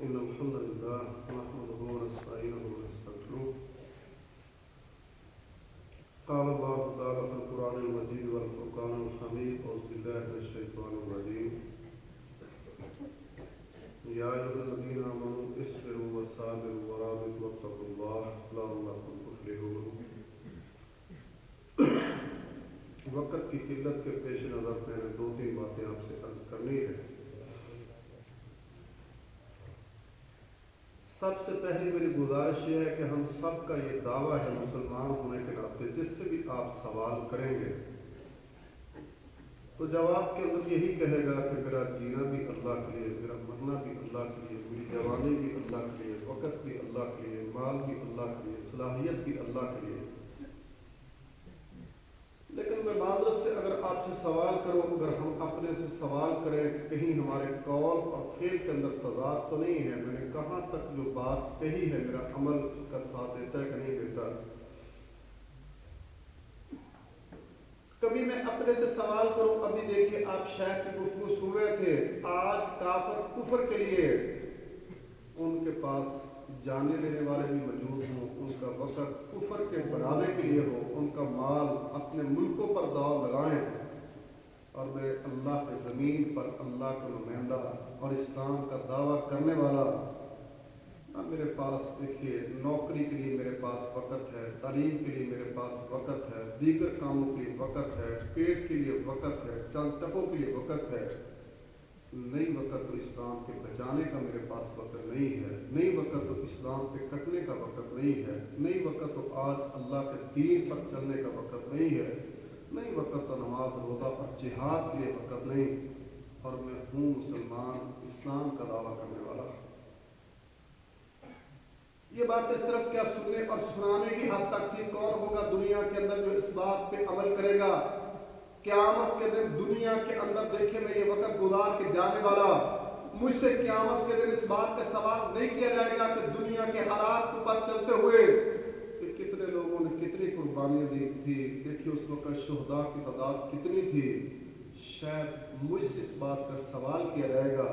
إن الحمد لله نحمده ونستعينه ونستغفره. قال الله تعالى في القرآن المجيد والفرقان الحميد أعوذ بالله من الشيطان الرجيم يا أيها الذين آمنوا اصبروا وصابروا ورابطوا واتقوا الله لعلكم تفلحون. وقت کی قلت کے پیش نظر میں نے دو تین باتیں آپ سے عرض کرنی ہے. سب سے پہلی میری گزارش یہ ہے کہ ہم سب کا یہ دعویٰ ہے مسلمان ہونے کے ناطے جس سے بھی آپ سوال کریں گے تو جواب کے اندر یہی کہے گا کہ میرا جینا بھی اللہ کے لیے، میرا مرنا بھی اللہ کے لیے، میری جوانی بھی اللہ کے لیے، وقت بھی اللہ کے لیے، مال بھی اللہ کے لیے، صلاحیت بھی اللہ کے لیے. لیکن میں معذرت سے اگر آپ سے سوال کروں، اگر ہم اپنے سے سوال کریں کہ کہیں ہمارے قول اور فعل کے اندر تضاد تو نہیں ہے، میں نے کہاں تک جو بات کہی ہے میرا عمل اس کا ساتھ دیتا ہے کہ نہیں دیتا. کبھی میں اپنے سے سوال کروں، ابھی دیکھیے آپ شیخ کی گفتگو سن رہے تھے، آج کافر کفر کے لیے ان کے پاس جانے لینے والے بھی موجود ہوں، ان کا وقت کفر کے بڑھانے کے لیے ہو، ان کا مال اپنے ملکوں پر داؤ لگائیں، اور میں اللہ کے زمین پر اللہ کا نمائندہ اور اسلام کا دعویٰ کرنے والا. میرے پاس دیکھیے نوکری کے لیے میرے پاس وقت ہے، تعلیم کے لیے میرے پاس وقت ہے، دیگر کاموں کے لیے وقت ہے، پیٹ کے لیے وقت ہے، چند ٹکوں کے لیے وقت ہے. نئی وقت تو اسلام کے بچانے کا میرے پاس وقت نہیں ہے، نئی وقت تو اسلام پہ کٹنے کا وقت نہیں ہے، نئی وقت تو آج اللہ کے دین پر چلنے کا وقت نہیں ہے، نئی وقت تو نماز روزہ اور جہاد کے لیے وقت نہیں. اور میں ہوں مسلمان، اسلام کا دعویٰ کرنے والا. یہ باتیں صرف کیا سننے اور سنانے کی حد تک تھی. کون ہوگا دنیا کے اندر جو اس بات پہ عمل کرے گا؟ قیامت کے دن دنیا کے اندر دیکھیں میں یہ وقت گزار کے جانے والا، مجھ سے قیامت کے دن اس بات کا سوال نہیں کیا جائے گا کہ دنیا کے حالات پر چلتے ہوئے کہ کتنے لوگوں نے کتنی قربانیاں دی تھی. دیکھیے اس وقت شہداء کی تعداد کتنی تھی. شاید مجھ سے اس بات کا سوال کیا جائے گا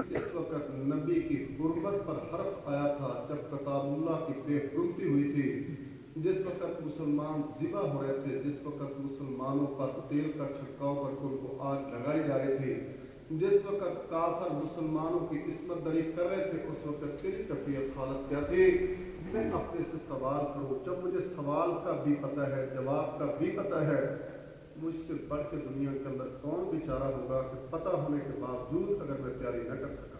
جس وقت نبی کی غربت پر حرف آیا تھا، جب کتاب اللہ کی بے حرمتی ہوئی تھی، جس وقت مسلمان ذبح ہو رہے تھے، جس وقت مسلمانوں پر تیل کا چھڑکاؤ کر کے ان کو آگ لگائی جا رہی تھی، جس وقت کافر مسلمانوں کی عصمت دری کر رہے تھے، اس وقت تیری کیفیت حالت کیا تھی؟ میں اپنے سے سوال کروں، جب مجھے سوال کا بھی پتہ ہے، جواب کا بھی پتہ ہے، مجھ سے بڑھ کے دنیا کے اندر کون بیچارہ ہوگا کہ پتہ ہونے کے باوجود اگر میں تیاری نہ کر سکا.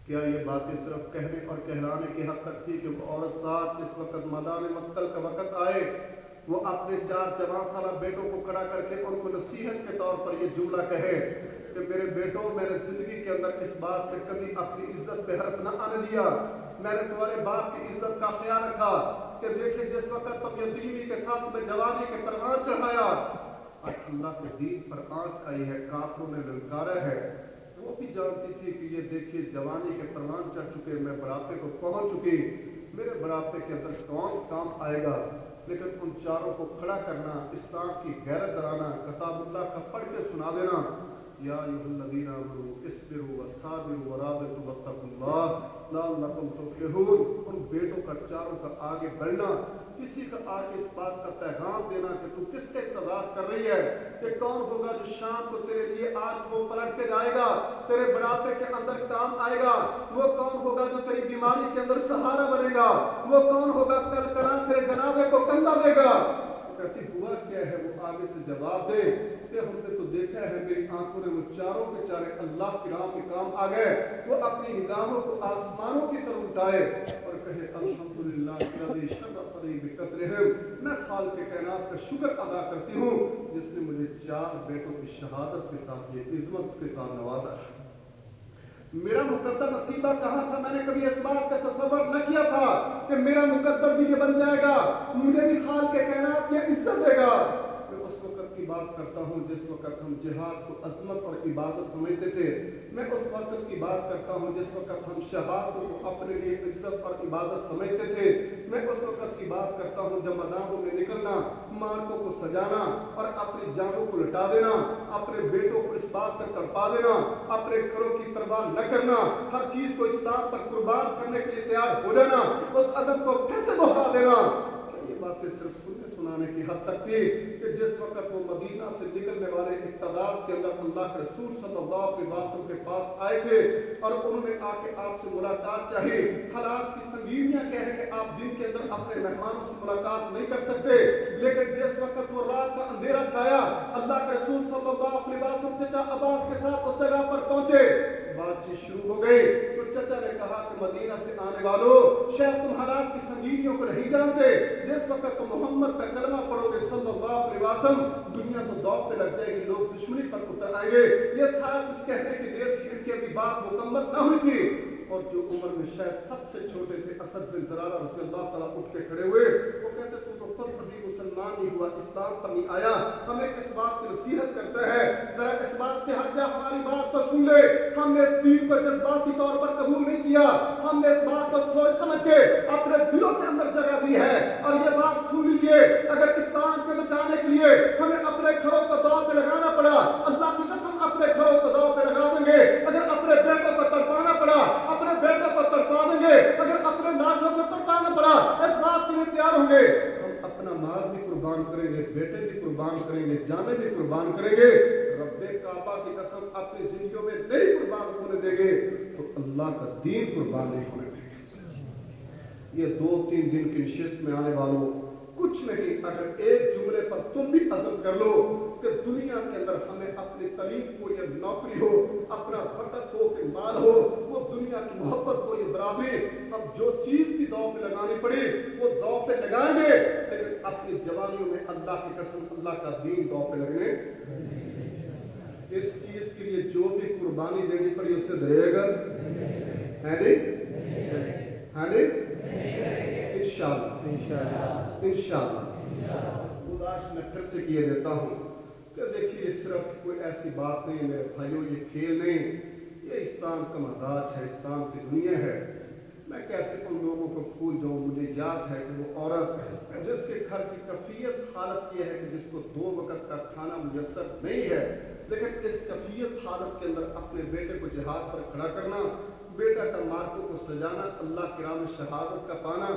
کیا یہ باتیں صرف کہنے اور کہلانے کی حد تک تھی کہ وہ عورت ساتھ اس وقت میدان مقتل کا وقت آئے، وہ اپنے 4 جوان سالہ بیٹوں کو کھڑا کر کے ان کو نصیحت کے طور پر یہ جملہ کہے کہ میرے بیٹوں، میں نے زندگی کے اندر اس بات سے کبھی اپنی عزت پہ حرف نہ آنے دیا، میں نے تمہارے باپ کی عزت کا خیال رکھا کہ دیکھیں جس وقت تم یتیمی کے ساتھ میں جوانی کے پروان چڑھایا، آج اللہ کے دین پر آنچ آئی ہے، کافروں نے للکارا ہے. وہ بھی جانتی تھی کہ یہ دیکھیے جوانی کے پروان چڑھ چکے، میں بڑھاپے کو پہنچ چکی، میرے بڑھاپے کے اندر کون کام آئے گا. لیکن ان چاروں کو کھڑا کرنا، اسلام کی غیرت دلانا، کتاب اللہ کا پڑھ کے سنا دینا، یا ایھا الذین آمنوا اصبروا وصابروا ورابطوا واتقوا اللہ لعلکم تفلحون. ان بیٹوں کا چاروں کا آگے بڑھنا، کسی کا آگے اس بات کا پیغام دینا کہ تو کس کے انتظار کر رہی ہے، کہ کون ہوگا جو شام کو تیرے لیے آج وہ پلٹ کے جائے گا، تیرے بڑھاپے کے اندر کام آئے گا، وہ کون ہوگا جو تیری بیماری کے اندر سہارا بنے گا، وہ کون ہوگا کل کلا تیرے جنازے کو کندھا دے گا. کہتی ہوا کیا ہے، وہ آگے سے جواب دے کہ ہم نے تو دیکھا ہے میری آنکھوں نے وہ چاروں کے چارے اللہ کی راہ میں کام آ گئے. وہ اپنی نگاہوں کو آسمانوں کی طرف اٹھائے اور کہے الحمدللہ الذی شرفنی بقدرہم، میں خالق کائنات کا شکر ادا کرتی ہوں جس نے مجھے 4 بیٹوں کی شہادت کے ساتھ یہ عظمت کے ساتھ نوازا. میرا مقدر نصیبہ کہاں تھا؟ میں نے کبھی اس بات کا تصور نہ کیا تھا کہ میرا مقدر بھی یہ بن جائے گا، مجھے بھی خالق کائنات یہ عزت دے گا. میں اس उस वक्त की बात करता हूँ जिस वक्त हम जिहाद को अजमत और इबादत समझते थे। मैं उस वक्त की बात करता हूँ जिस वक्त हम शहादत को अपने लिए इज्जत और इबादत समझते थे। मैं उस वक्त की बात करता हूँ जब मैदानों में निकलना, मार्कों को सजाना और अपनी जानों को लुटा देना, अपने बेटों को इस बात पर तड़पा देना, अपने घरों की परवाह न करना, हर चीज को इस्लाम पर कुर्बान करने के लिए तैयार हो जाना, उस अज़म को फिर से दोहरा देना। ये बातें सिर्फ सुनने सुनाने की हद तक थी कि जिस वक्त वो मदीना से निकलने वाले एक तादाद के अंदर अल्लाह के रसूल सल्लल्लाहु अलैहि वसल्लम के पास आए थे और उन्होंने आके आपसे मुलाकात चाही। हालात की संगीनियां कह रहे कि आप दिन के अंदर अपने मेहमानों से मुलाकात नहीं कर सकते, लेकिन जिस वक्त वो रात का अंधेरा छाया, अल्लाह के रसूल सल्लल्लाहु अलैहि वसल्लम चचा अब्बास के साथ उस जगह पर पहुंचे। बातचीत शुरू हो गई तो चचा ने कहा कि मदीना से आने वालों, शायद तुम हालात की संगीनियों को नहीं जानते। जिस वक्त तुम मोहम्मद का कलमा पढ़ोगे सल्लल्लाहु अलैहि वसल्लम, दुनिया तो दौड़ पे लग जाएगी, लोग दुश्मनी पर उतर आएंगे। ये सारा कुछ कहने की देर थी, इनकी अभी बात मुकम्मल न हुई थी। और जो उम्र में शायद सबसे छोटे थे असद बिन ज़रारा रज़ियल्लाहु ताला उठ के खड़े हुए। वो कहते तू तो खुद अभी मुसलमान नहीं हुआ, इस्लाम पर नहीं आया, हमें किस बात की नसीहत करता है, जरा इस बात से हट जा, हमारी बात तो सुन ले। हमने इस दीन को जज्बाती तौर पर कबूल नहीं किया, हमने इस बात को सोच समझ के अपने दिलों के अंदर जगह दी है। और ये बात सुन लीजिए, अगर इस्लाम को बचाने के लिए हमें अपने घरों को दौर पे लगाना पड़ा, अल्लाह की कसम अपने घरों को दौर पे लगा देंगे। अगर अपने बेटों को तड़पाना पड़ा, अपने बेटों को तड़पा देंगे। अगर अपने लाशों को तड़पाना पड़ा, इस बात के लिए तैयार होंगे। हम अपना माल भी कुर्बान करेंगे, बेटे भी कुर्बान करेंगे, जाने भी कुर्बान करेंगे। रब्बे काबा की कसम अपनी जिंदगियों में नहीं कुर्बान होने देंगे तो अल्लाह का दीन कुर्बान नहीं होने देंगे। ये 2-3 दिन की नशिस्त में आने वालों, कुछ नहीं, अगर एक जुमले पर तुम भी अज़म कर लो कि दुनिया के अंदर हमें अपनी तलीम को, या नौकरी हो, अपना वक़्त हो कि माल हो, वो दुनिया की मोहब्बत हो, ये बराबरी, अब जो चीज की दौड़ पे लगानी पड़ी वो दौड़ पे लगाएंगे, लेकिन अपनी जवानियों में अल्लाह की कसम अल्लाह का दीन दौड़ पे लगने। इस चीज के लिए जो भी कुर्बानी देनी पड़ी उससे डरेगा है नहीं, है नहीं, इंशाअल्लाह इंशाअल्लाह इंशाअल्लाह। गुजारिश मैं फिर से किए देता हूँ कि देखिए ये सिर्फ कोई ऐसी बात नहीं मेरे भाइयों, ये खेल नहीं, ये इस्लाम का मजाज है, इस्लाम की दुनिया है। मैं कैसे उन लोगों को भूल जाऊँ। मुझे याद है कि वो औरत जिसके घर की कफियत हालत ये है कि जिसको 2 वक्त का खाना मुयस्सर नहीं है, लेकिन इस कफियत हालत के अंदर अपने बेटे को जिहाद पर खड़ा करना, बेटा का मार्कों को सजाना, अल्लाह की राह में शहादत का पाना।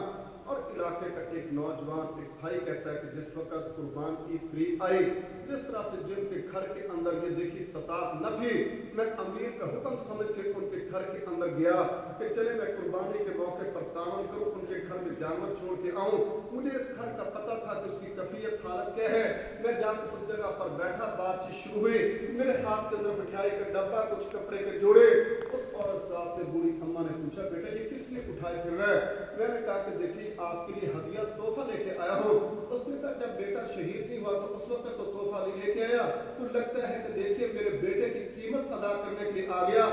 और इलाके का एक नौजवान, एक भाई कहता है कि जिस वक्त कुर्बान की करीब आई, जिस तरह से जिनके घर के अंदर ये देखी इस्तात न थी, मैं अमीर का हुक्म समझ के उनके घर के अंदर गया कि चले मैं कुर्बानी के मौके पर तावन करूं, उनके घर में जानवर छोड़ के आऊं। मुझे इस घर का पता था कि उसकी कफियत हालत क्या है। मैं जाकर उस जगह पर बैठा, बातचीत शुरू हुई, मेरे हाथ के अंदर मिठाई का डब्बा, कुछ कपड़े के जोड़े। उस औरत साहब ने, बूढ़ी अम्मा ने पूछा, बेटा ये किस लिए उठाए फिर रहा है? मैंने कहा कि देखिए आपके लिए हदिया तोहफा लेके आया हूँ। उसने कहा जब बेटा शहीद नहीं हुआ तो उस वक्त तो तोहफा नहीं लेके आया, तो लगता है कि देखिए मेरे बेटे की कीमत अदा करने के लिए आ गया।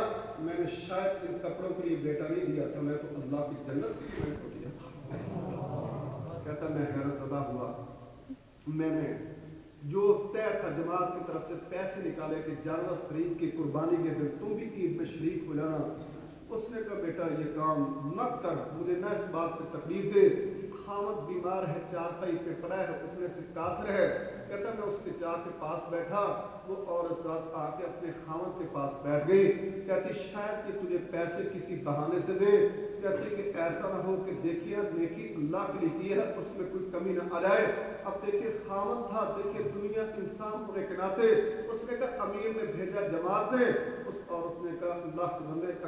मैंने शायद इन कपड़ों के लिए बेटा नहीं दिया था, मैं तो अल्लाह की जन्नत के लिए दिया था। कहता मैं हैरतज़दा हुआ। मैंने जो तय था जमात की तरफ से पैसे निकाले कि जानवर खरीद की कुर्बानी के दिन तुम भी ईद में शरीक हो जाना। उसने कहा बेटा ये काम मत कर, मुझे न इस बात की तकलीफ दे, खामद बीमार है, चारपाई पे पड़ा है, उठने से कासर है। कहता मैं उसके चार के पास बैठा, वो औरत साथ आके अपने खामद के पास बैठ गई। कहती शायद कि तुझे पैसे किसी बहाने से दे। कहती कि ऐसा ना हो कि देखिए नेकी अल्लाह के लिए की है, उसमें कोई कमी ना आ जाए। अब देखिए खामद था, देखिए दुनिया इंसान होने के नाते उसने कहा अमीर ने भेजा जमात ने। उस औरत ने कहा अल्लाह के बंदे